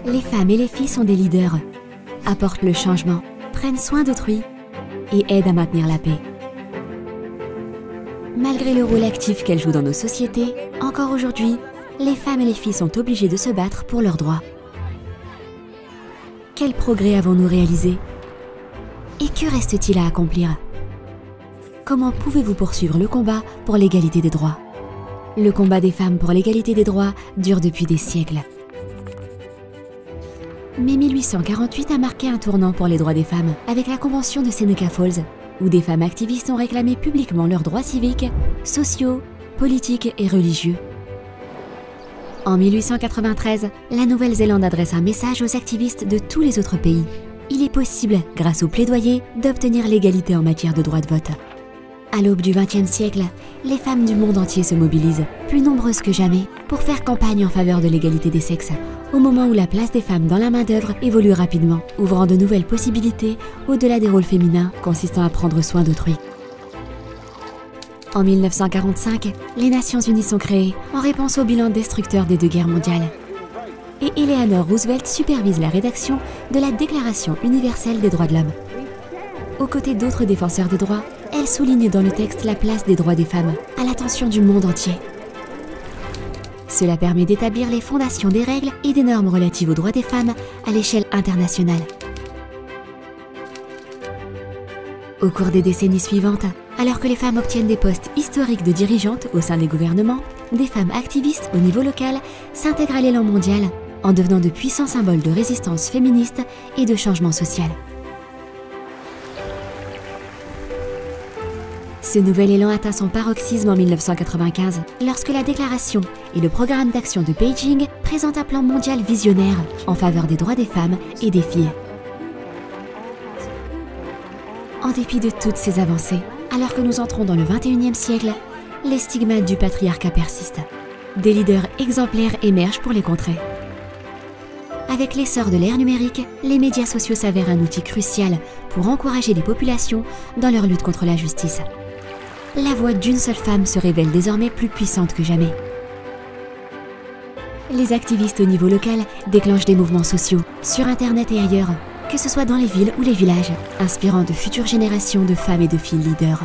Les femmes et les filles sont des leaders, apportent le changement, prennent soin d'autrui et aident à maintenir la paix. Malgré le rôle actif qu'elles jouent dans nos sociétés, encore aujourd'hui, les femmes et les filles sont obligées de se battre pour leurs droits. Quels progrès avons-nous réalisés? Et que reste-t-il à accomplir? Comment pouvez-vous poursuivre le combat pour l'égalité des droits? Le combat des femmes pour l'égalité des droits dure depuis des siècles. Mais 1848 a marqué un tournant pour les droits des femmes avec la Convention de Seneca Falls, où des femmes activistes ont réclamé publiquement leurs droits civiques, sociaux, politiques et religieux. En 1893, la Nouvelle-Zélande adresse un message aux activistes de tous les autres pays. Il est possible, grâce au plaidoyer, d'obtenir l'égalité en matière de droit de vote. À l'aube du XXe siècle, les femmes du monde entier se mobilisent, plus nombreuses que jamais, pour faire campagne en faveur de l'égalité des sexes, au moment où la place des femmes dans la main-d'œuvre évolue rapidement, ouvrant de nouvelles possibilités au-delà des rôles féminins consistant à prendre soin d'autrui. En 1945, les Nations Unies sont créées en réponse au bilan destructeur des deux guerres mondiales. Et Eleanor Roosevelt supervise la rédaction de la Déclaration universelle des droits de l'homme. Aux côtés d'autres défenseurs des droits, elle souligne dans le texte la place des droits des femmes à l'attention du monde entier. Cela permet d'établir les fondations des règles et des normes relatives aux droits des femmes à l'échelle internationale. Au cours des décennies suivantes, alors que les femmes obtiennent des postes historiques de dirigeantes au sein des gouvernements, des femmes activistes au niveau local s'intègrent à l'élan mondial en devenant de puissants symboles de résistance féministe et de changement social. Ce nouvel élan atteint son paroxysme en 1995, lorsque la déclaration et le programme d'action de Beijing présentent un plan mondial visionnaire en faveur des droits des femmes et des filles. En dépit de toutes ces avancées, alors que nous entrons dans le XXIe siècle, les stigmates du patriarcat persistent. Des leaders exemplaires émergent pour les contrer. Avec l'essor de l'ère numérique, les médias sociaux s'avèrent un outil crucial pour encourager les populations dans leur lutte contre l'injustice. La voix d'une seule femme se révèle désormais plus puissante que jamais. Les activistes au niveau local déclenchent des mouvements sociaux, sur Internet et ailleurs, que ce soit dans les villes ou les villages, inspirant de futures générations de femmes et de filles leaders.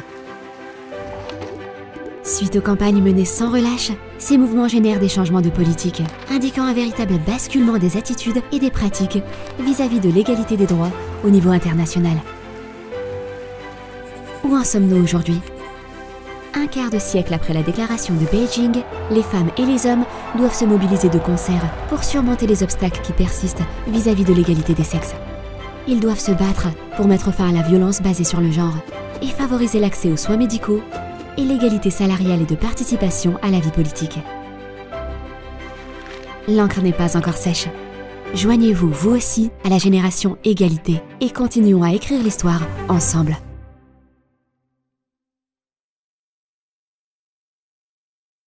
Suite aux campagnes menées sans relâche, ces mouvements génèrent des changements de politique, indiquant un véritable basculement des attitudes et des pratiques vis-à-vis de l'égalité des droits au niveau international. Où en sommes-nous aujourd'hui ? Un quart de siècle après la déclaration de Beijing, les femmes et les hommes doivent se mobiliser de concert pour surmonter les obstacles qui persistent vis-à-vis de l'égalité des sexes. Ils doivent se battre pour mettre fin à la violence basée sur le genre et favoriser l'accès aux soins médicaux et l'égalité salariale et de participation à la vie politique. L'encre n'est pas encore sèche. Joignez-vous, vous aussi, à la génération égalité et continuons à écrire l'histoire ensemble.